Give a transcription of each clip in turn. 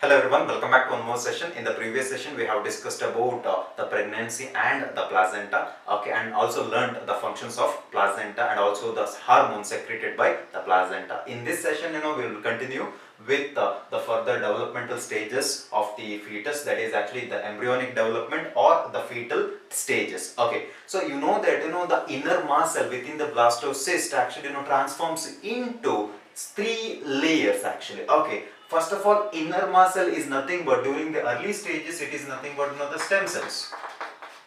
Hello everyone, welcome back to one more session. In the previous session, we have discussed about the pregnancy and the placenta, okay, and also learned the functions of placenta and also the hormones secreted by the placenta. In this session, we will continue with the further developmental stages of the fetus, that is actually the embryonic development or the fetal stages. Okay, so you know that the inner mast cell within the blastocyst actually transforms into three layers actually. Okay, first of all, inner mast cell is nothing but during the early stages it is nothing but the stem cells.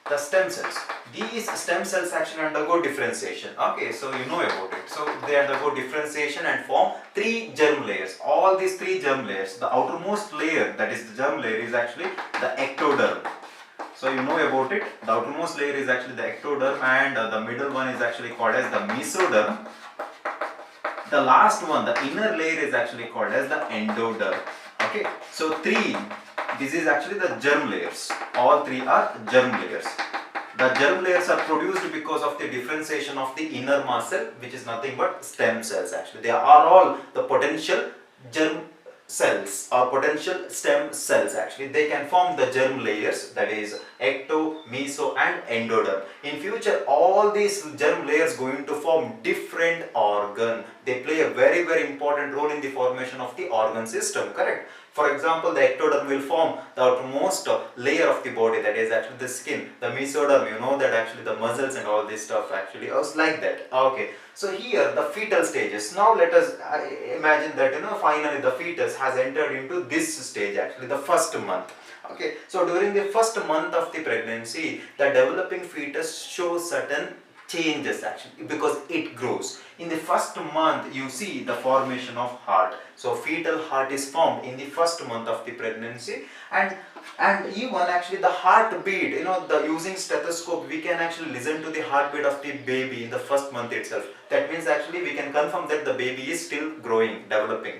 The stem cells. These stem cells actually undergo differentiation. Okay, so you know about it. So they undergo differentiation and form three germ layers. All these three germ layers, the outermost layer, that is the germ layer, is actually the ectoderm. So you know about it. The outermost layer is actually the ectoderm, and the middle one is actually called as the mesoderm. The last one, the inner layer, is actually called as the endoderm. Okay, so this is actually the germ layers. All three are germ layers. The germ layers are produced because of the differentiation of the inner mast cell, which is nothing but stem cells actually. They are all the potential germ cells or potential stem cells actually. They can form the germ layers, that is ecto, meso and endoderm. In future, all these germ layers going to form different organ. They play a very important role in the formation of the organ system, correct? For example, the ectoderm will form the outermost layer of the body, that is actually the skin. The mesoderm, you know that actually the muscles and all this stuff actually is like that. Okay, so here the fetal stages. Now let us imagine that finally the fetus has entered into this stage actually, the first month. Okay, so during the first month of the pregnancy, the developing fetus shows certain changes actually because it grows. In the first month, you see the formation of heart. So fetal heart is formed in the first month of the pregnancy, and even actually the heartbeat, the using stethoscope we can actually listen to the heartbeat of the baby in the first month itself. That means actually we can confirm that the baby is still growing, developing.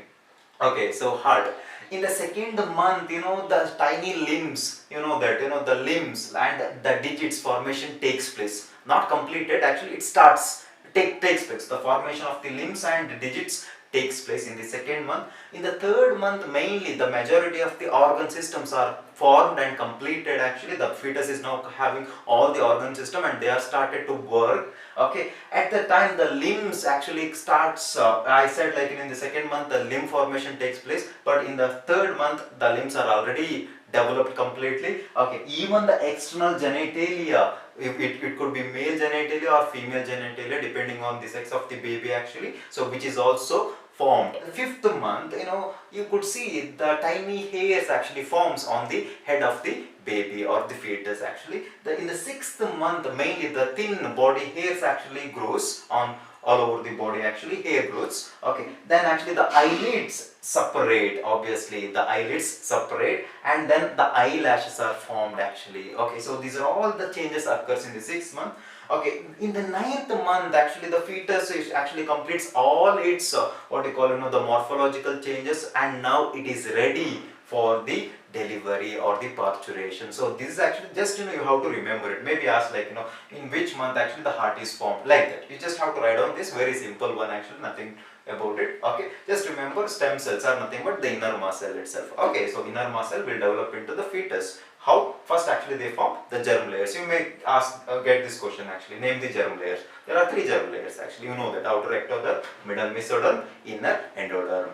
Okay, so heart. In the second month, the tiny limbs, the limbs and the digits formation takes place. Not completed, actually it starts, takes place. The formation of the limbs and the digits takes place in the second month. In the third month, mainly the majority of the organ systems are formed and completed. Actually, the fetus is now having all the organ system and they are started to work. Okay, at the time the limbs actually starts, I said like in the second month the limb formation takes place, but in the third month the limbs are already developed completely. Okay, even the external genitalia, if it could be male genitalia or female genitalia depending on the sex of the baby actually, so which is also formed. The fifth month, you could see the tiny hairs actually forms on the head of the baby or the fetus actually. In the sixth month, mainly the thin body hairs actually grows on all over the body actually, hair grows. Okay, then actually the eyelids separate, obviously the eyelids separate, and then the eyelashes are formed actually. Okay, so these are all the changes occurs in the sixth month. Okay, in the ninth month actually the fetus is actually completes all its what you call the morphological changes, and now it is ready for the delivery or the parturition. So this is actually just you have to remember it. Maybe ask like in which month actually the heart is formed, like that. You just have to write down this very simple one actually, nothing about it. Okay, just remember stem cells are nothing but the inner mast cell itself. Okay, so inner mast cell will develop into the fetus. How? First actually they form the germ layers. You may ask get this question actually, name the germ layers. There are three germ layers actually, you know that: outer ectoderm, middle mesoderm, inner endoderm.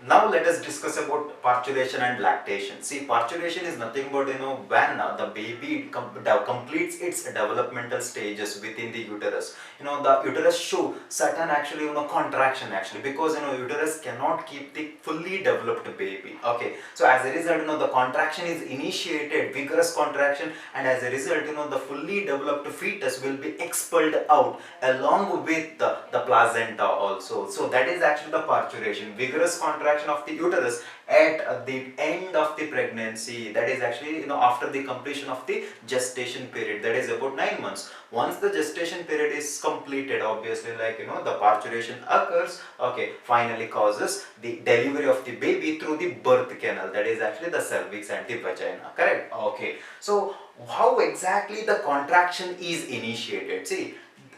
Now let us discuss about parturition and lactation. See, parturition is nothing but when the baby completes its developmental stages within the uterus. The uterus show certain actually contraction actually, because uterus cannot keep the fully developed baby. Okay, so as a result the contraction is initiated, vigorous contraction, and as a result the fully developed fetus will be expelled out along with the placenta also. So that is actually the parturition, vigorous contraction of the uterus at the end of the pregnancy, that is actually after the completion of the gestation period, that is about 9 months. Once the gestation period is completed, obviously like the parturition occurs. Okay, finally causes the delivery of the baby through the birth canal, that is actually the cervix and the vagina, correct? Okay, so how exactly the contraction is initiated? See,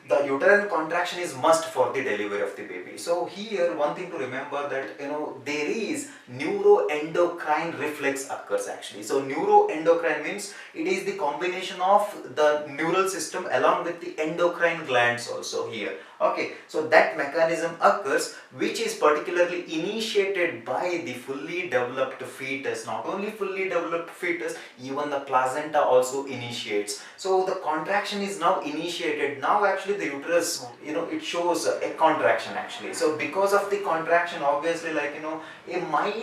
the uterine contraction is must for the delivery of the baby. So here one thing to remember that there is neuroendocrine reflex occurs actually. So neuroendocrine means it is the combination of the neural system along with the endocrine glands also here. Okay, so that mechanism occurs which is particularly initiated by the fully developed fetus. Not only fully developed fetus, even the placenta also initiates. So the contraction is now initiated. Now actually the uterus, it shows a contraction actually. So because of the contraction, obviously a mild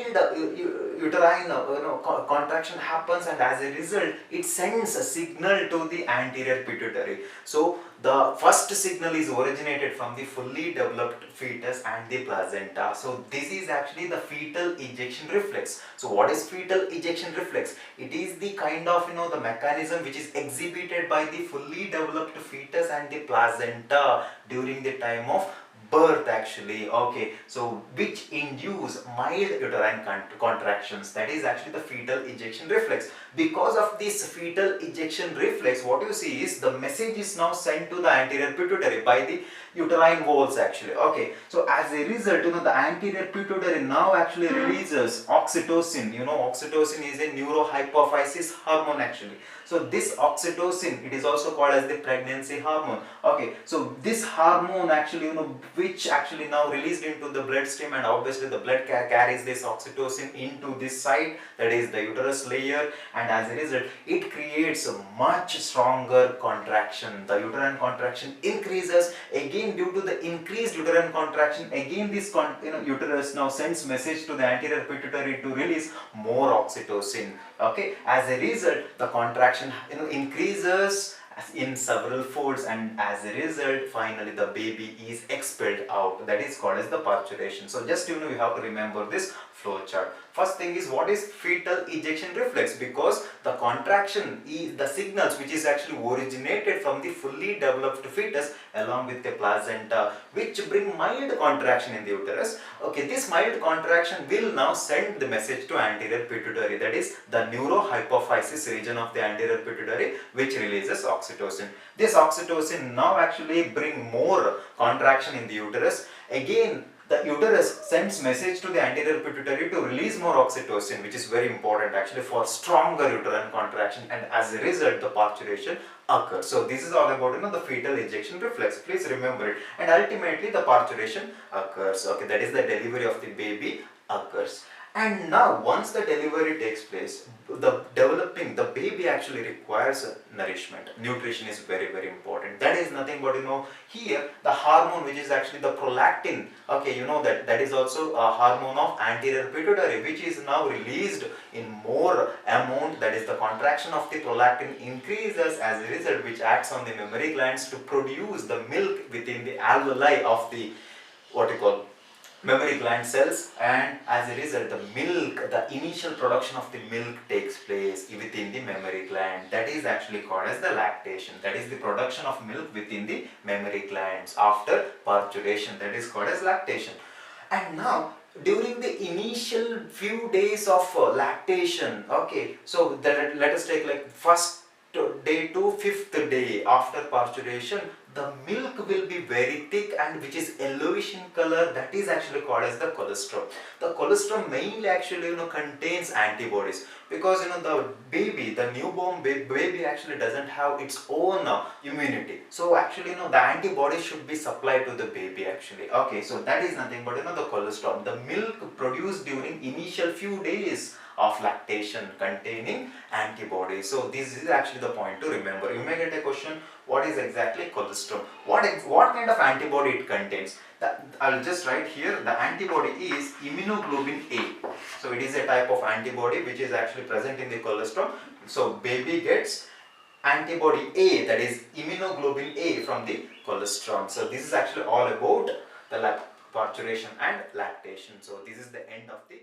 uterine contraction happens, and as a result it sends a signal to the anterior pituitary. So the first signal is originated from the fully developed fetus and the placenta. So this is actually the fetal ejection reflex. So what is fetal ejection reflex? It is the kind of the mechanism which is exhibited by the fully developed fetus and the placenta during the time of birth actually. Okay, so which induce mild uterine contractions. That is actually the fetal ejection reflex. Because of this fetal ejection reflex, what you see is the message is now sent to the anterior pituitary by the uterine walls actually. Okay, so as a result, the anterior pituitary now actually releases oxytocin. Oxytocin is a neurohypophysis hormone actually. So this oxytocin, it is also called as the pregnancy hormone. Okay, so this hormone actually, which actually now released into the bloodstream, and obviously the blood carries this oxytocin into this site, that is the uterus layer, and as a result it creates a much stronger contraction. The uterine contraction increases. Again, due to the increased uterine contraction, again this uterus now sends message to the anterior pituitary to release more oxytocin. Okay, as a result the contraction increases in several folds, and as a result finally the baby is expelled out. That is called as the parturition. So just you have to remember this flow chart. First thing is, what is fetal ejection reflex? Because the contraction is the signals which is actually originated from the fully developed fetus along with the placenta, which bring mild contraction in the uterus. Okay, this mild contraction will now send the message to anterior pituitary, that is the neurohypophysis region of the anterior pituitary, which releases oxytocin. This oxytocin now actually bring more contraction in the uterus. Again, the uterus sends message to the anterior pituitary to release more oxytocin, which is very important actually for stronger uterine contraction, and as a result the parturition occurs. So this is all about the fetal ejection reflex. Please remember it. And ultimately the parturition occurs. Okay, that is the delivery of the baby occurs. And now once the delivery takes place, the baby actually requires nourishment. Nutrition is very, very important. That is nothing but here the hormone which is actually the prolactin. Okay, that is also a hormone of anterior pituitary, which is now released in more amount. That is the contraction of the prolactin increases, as a result which acts on the mammary glands to produce the milk within the alveoli of the mammary gland cells, and as a result the initial production of the milk takes place within the mammary gland. That is actually called as the lactation. That is the production of milk within the mammary glands after parturition. That is called as lactation. And now during the initial few days of lactation, okay, so let us take like first day to fifth day after parturition, the milk will be very thick and which is yellowish in color. That is actually called as the colostrum. The colostrum mainly actually contains antibodies, because the newborn baby actually doesn't have its own immunity. So actually the antibodies should be supplied to the baby actually. Okay, so that is nothing but the colostrum, the milk produced during initial few days of lactation containing antibodies. So this is actually the point to remember. You may get a question, what is exactly colostrum? What kind of antibody it contains? I'll just write here, the antibody is immunoglobulin A. So it is a type of antibody which is actually present in the colostrum. So baby gets antibody A, that is immunoglobulin A from the colostrum. So this is actually all about the parturition and lactation. So this is the end of the